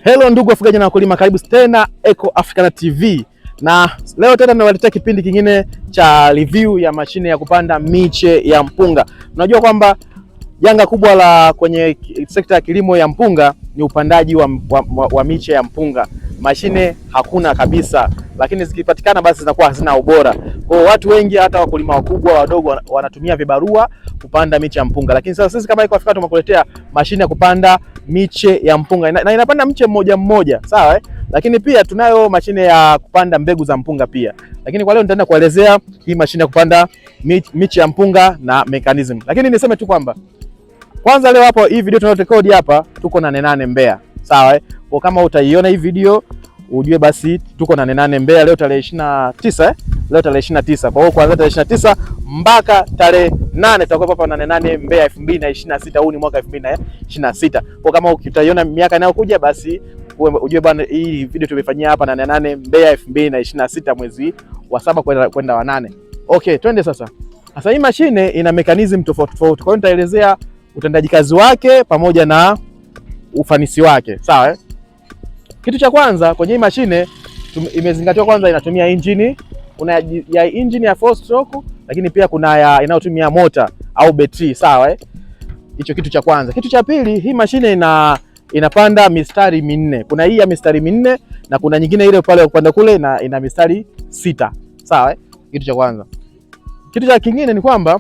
Hello ndugu wafugaji na wakulima, karibu tena Eco Africana TV. Na leo tena nawaletea kipindi kingine cha review ya mashine ya kupanda miche ya mpunga. Unajua kwamba janga kubwa la kwenye sekta ya kilimo ya mpunga ni upandaji wa miche ya mpunga. Mashine hakuna kabisa, lakini zikipatikana basi zinakuwa hazina ubora. Kwa watu wengi, hata wakulima wakubwa wadogo, wanatumia vibarua kupanda miche ya mpunga. Lakini sasa sisi kama Eco Africana tumekuletea mashine ya kupanda miche ya mpunga na inapanda mche mmoja mmoja, sawa Lakini pia tunayo mashine ya kupanda mbegu za mpunga pia. Lakini kwa leo nitaenda kuelezea hii mashine ya kupanda miche ya mpunga na mechanism. Lakini niseme tu kwamba kwanza leo hapo hii video tunayorekodi hapa tuko na Nane Nane Mbeya, sawa Kwa kama utaiona hii video ujue basi tuko na Nane Nane Mbeya leo tarehe 29 leo tarehe 29. Kwa hiyo kuanzia tarehe 29 mpaka tarehe 8 tutakuwa hapa Nane Nane Mbeya 2026. Huu ni mwaka 2026. Kwa kama utaiona miaka inayokuja basi ujue bwana, hii video tumefanyia hapa Nane Nane Mbeya 2026 mwezi wa 7 kwenda wa 8. Okay, twende sasa. Sasa hii mashine ina mechanism tofauti tofauti. Kwa hiyo nitaelezea utendaji kazi wake pamoja na ufanisi wake, sawa Kitu cha kwanza kwenye hii mashine imezingatiwa kwanza inatumia injini. Kuna ya injini ya 4 stroke, lakini pia kuna ya inayotumia mota au betri, sawa Hicho kitu cha kwanza. Kitu cha pili, hii mashine inapanda mistari minne. Kuna hii ya mistari minne na kuna nyingine ile pale upande kule na ina mistari 6, sawa Kitu cha kwanza. Kitu cha kingine ni kwamba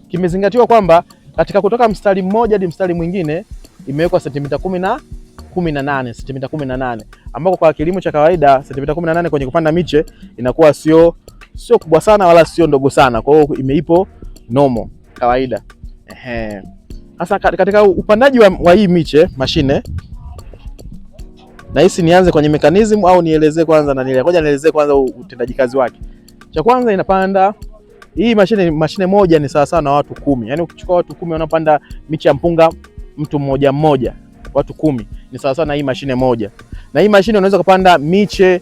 kimezingatiwa kwamba katika kutoka mstari mmoja hadi mstari mwingine imewekwa sentimita 18, ambako kwa kilimo cha kawaida sentimita 18 kwenye kupanda miche inakuwa sio kubwa sana wala sio ndogo sana. Kwa hiyo imeipo normal kawaida. Sasa katika upandaji wa hii miche mashine, na hisi nianze kwenye mechanism au nielezee kwanza nielezee kwanza utendaji kazi wake. Cha kwanza inapanda hii mashine moja ni sawa sawa na watu 10. Yaani ukichukua watu 10 wanapanda miche ya mpunga mtu mmoja mmoja, watu 10 ni sawa sawa na hii mashine moja. Na hii mashine unaweza kupanda miche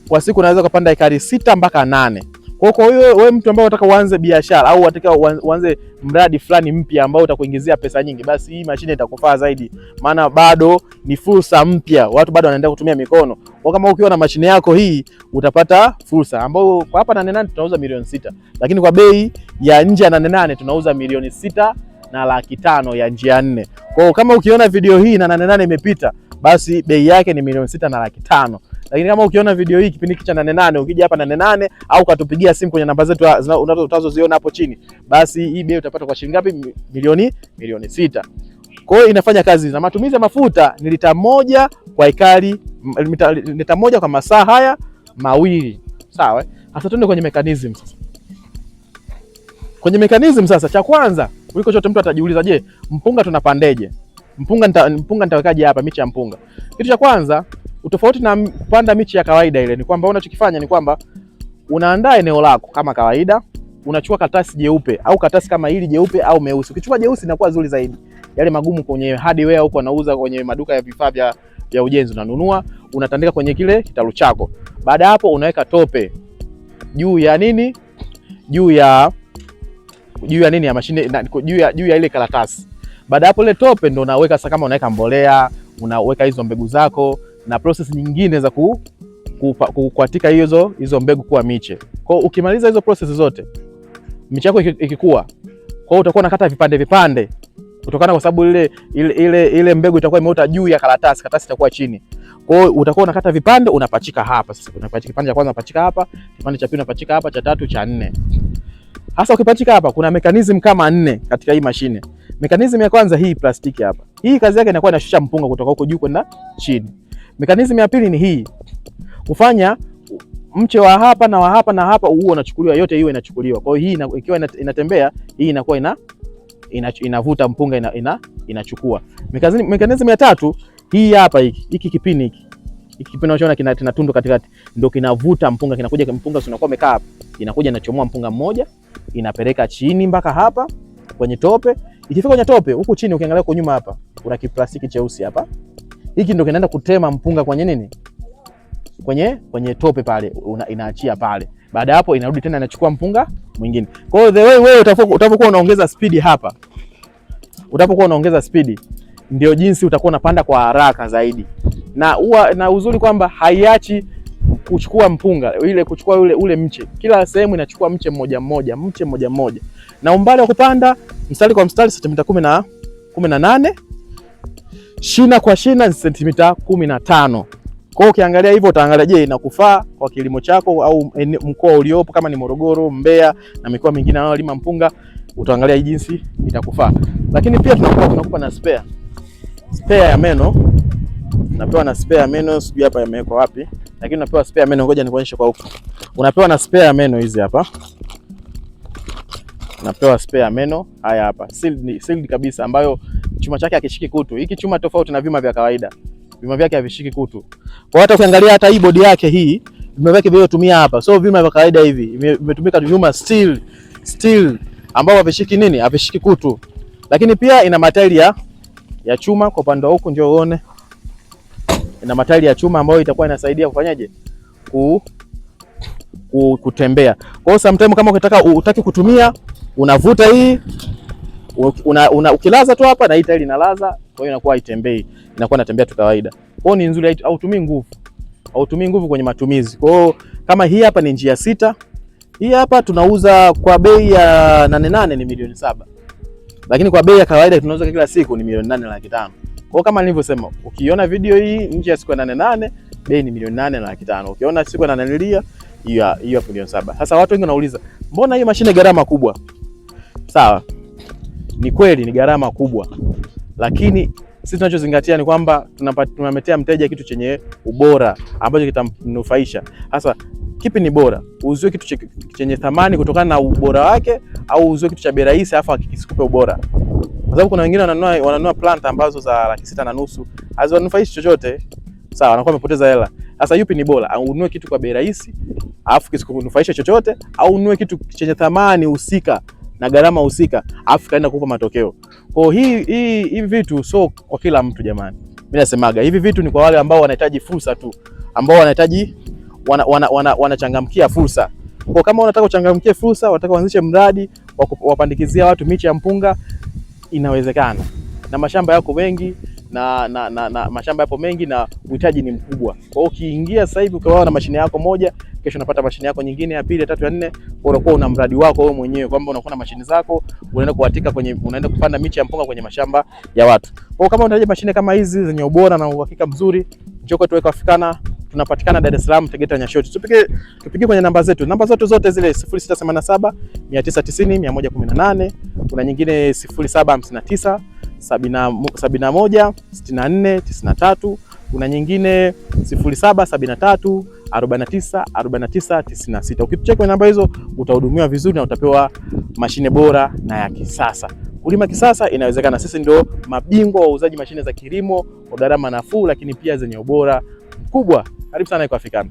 kwa siku, unaweza kupanda ekari 6 mpaka 8. Kwa hiyo wewe mtu ambaye unataka uanze biashara au unataka uanze mradi fulani mpya ambao utakuingizia pesa nyingi, basi hii mashine itakufaa zaidi, maana bado ni fursa mpya, watu bado wanaendelea kutumia mikono. Kwa kama ukiwa na mashine yako hii utapata fursa ambayo kwa hapa Nane Nane tunauza milioni 6, lakini kwa bei ya nje ya Nane Nane tunauza milioni 6 na laki 5 ya njia 4. Kwa hiyo kama ukiona video hii na Nane Nane imepita, basi bei yake ni milioni 6 na laki 5. Lakini kama ukiona video hii kipindi cha Nane Nane, ukija hapa Nane Nane au katupigia simu kwenye namba zetu utazoziona hapo chini, basi hii bei utapata kwa shilingi ngapi? Milioni 6. Kwa hiyo inafanya kazi na matumizi ya mafuta ni lita 1 kwa ekari, lita 1 kwa masaa haya mawili, sawa Sasa tuende kwenye mechanism sasa. Kwenye mechanism sasa, cha kwanza kuliko chote mtu atajiuliza, je, mpunga tunapandeje? Mpunga nitawekaje hapa miche ya mpunga? Kitu cha kwanza, utofauti na kupanda miche ya kawaida ile, ni kwamba unachokifanya ni kwamba unaandaa eneo lako kama kawaida, unachukua karatasi jeupe au karatasi kama hili jeupe au meusi. Ukichukua jeusi inakuwa nzuri zaidi. Yale magumu kwenye hardware huko wanauza kwenye maduka ya vifaa vya ujenzi, unanunua, unatandika kwenye kile kitalu chako. Baada hapo unaweka tope juu ya nini? Juu ya mashine, juu ya ile karatasi. Baada hapo ile tope ndo unaweka sasa, kama unaweka mbolea, unaweka hizo mbegu zako na process nyingine za kuatika hizo mbegu kuwa miche. Kwa hiyo ukimaliza hizo process zote, miche yako ikikua, kwa hiyo utakuwa unakata vipande kutokana, kwa sababu ile mbegu itakuwa imeota juu ya karatasi itakuwa chini. Kwa hiyo utakuwa unakata vipande, unapachika hapa. Sasa unapachika kipande cha kwanza, unapachika hapa, kipande cha pili unapachika hapa, cha tatu, cha 4. Hasa ukipachika hapa kuna mechanism kama 4 katika hii mashine. Mechanism ya kwanza hii plastiki hapa. Hii kazi yake inakuwa inashusha mpunga kutoka huko juu kwenda chini. Mechanism ya pili ni hii. Kufanya mche wa hapa na wa hapa na hapa huo unachukuliwa, yote hiyo inachukuliwa. Kwa hiyo hii ikiwa inatembea, hii inakuwa inavuta mpunga, inachukua. Mechanism ya tatu hii hapa, hiki kipini hiki. Hiki kipini unachoona kina tundu katikati, ndio kinavuta mpunga, kinakuja mpunga unakuwa umekaa hapa. Inakuja inachomoa mpunga mmoja, inapeleka chini mpaka hapa kwenye tope. Ikifika kwenye tope huku chini, ukiangalia kwa nyuma hapa kuna kiplastiki cheusi hapa. Hiki ndio kinaenda kutema mpunga kwenye nini? Kwenye tope pale, inaachia pale. Baada hapo inarudi tena inachukua mpunga mwingine. Kwa hiyo the way wewe utapokuwa unaongeza speed hapa, ndio jinsi utakuwa unapanda kwa haraka zaidi. na uzuri kwamba haiachi kuchukua mpunga ile, kuchukua ule mche. Kila sehemu inachukua mche mmoja mmoja, na umbali wa kupanda mstari kwa mstari sentimita 18, shina kwa shina ni sentimita 15. Kwa hiyo ukiangalia hivyo utaangalia, je, inakufaa kwa kilimo chako au mkoa uliopo, kama ni Morogoro, Mbeya na mikoa mingine inayolima mpunga, utaangalia hii jinsi itakufaa. Lakini pia tunakupa na spare ya meno. Unapewa na spare ya meno, sijui hapa yamewekwa wapi, lakini unapewa spare ya meno. Ngoja nikuonyeshe kwa huko. Unapewa na spare ya meno hizi hapa. Unapewa spare ya meno haya hapa, sealed kabisa, ambayo chuma chake hakishiki kutu. Hiki chuma tofauti na vyuma vya kawaida. Vyuma vyake havishiki kutu. Kwa hata ukiangalia hata hii bodi yake hii, vyuma vyake vilivyotumia hapa, so vyuma vya kawaida hivi, vimetumika vyuma steel ambao havishiki nini? Havishiki kutu. Lakini pia ina matairi ya chuma kwa upande huku, ndio uone. Ina matairi ya chuma ambayo itakuwa inasaidia kufanyaje? Kutembea. Kwa hiyo sometimes kama utaki kutumia, unavuta hii, ukilaza tu hapa na hii tairi inalaza, kwa hiyo inakuwa haitembei, inakuwa inatembea tu kawaida. Kwa hiyo ni nzuri, hautumii nguvu kwenye matumizi. Kwa hiyo kama hii hapa ni njia 6. Hii hapa tunauza kwa bei ya 88 ni milioni 7. Lakini kwa bei ya kawaida tunauza kila siku ni milioni 8.5. Kwa kama nilivyosema, ukiona video hii nje ya siku ya 88, bei ni milioni 8.5. Ukiona siku ya 8 hiyo hapo milioni 7. Sasa watu wengi wanauliza, mbona hii mashine gharama kubwa? Sawa. Ni kweli ni gharama kubwa. Lakini sisi tunachozingatia ni kwamba tunamletea mteja kitu chenye ubora ambacho kitamnufaisha. Sasa kipi ni bora? Uziwe kitu chenye thamani kutokana na ubora wake, au uziwe kitu cha bei rahisi afa kikisikupe ubora? Kwa sababu kuna wengine wananunua plant ambazo za 6.5 haziwanufaishi chochote. Sawa, anakuwa amepoteza hela. Sasa yupi ni bora? Au ununue kitu kwa bei rahisi afu kisikunufaisha chochote, au ununue kitu chenye thamani husika na gharama husika afu kaenda kukupa matokeo? Kwa hivi vitu so kwa kila mtu jamani. Mimi nasemaga hivi vitu ni kwa wale ambao wanahitaji fursa tu, ambao wanahitaji wanachangamkia fursa. Kwa kama unataka kuchangamkia fursa, unataka kuanzisha mradi wa wapandikizia watu miche ya mpunga, inawezekana. Na mashamba yako mengi na mashamba yapo mengi na uhitaji ni mkubwa. Kwa hiyo ukiingia sasa hivi ukawa na mashine yako moja, kesho unapata mashine yako nyingine, ya pili, ya tatu, ya nne, unakuwa una mradi wako wewe mwenyewe, kwamba unakuwa na mashine zako, unaenda kuatika unaenda kupanda miche ya mpunga kwenye mashamba ya watu. Kwa hiyo kama unahitaji mashine kama hizi zenye ubora na uhakika mzuri, njoo kwetu Ecoafricana. Tunapatikana Dar es Salaam, Tegeta, Nyashoti. Tupigie kwenye namba zetu. Namba zote zote zile 0687 990 118. Kuna nyingine 0759 71 64 93. Kuna nyingine 0773 49 49 96. Ukitucheki kwenye namba hizo utahudumiwa vizuri na utapewa mashine bora na ya kisasa. Kulima kisasa inawezekana. Sisi ndio mabingwa wa uuzaji mashine za kilimo kwa gharama nafuu, lakini pia zenye ubora mkubwa. Karibu sana Ecoafricana.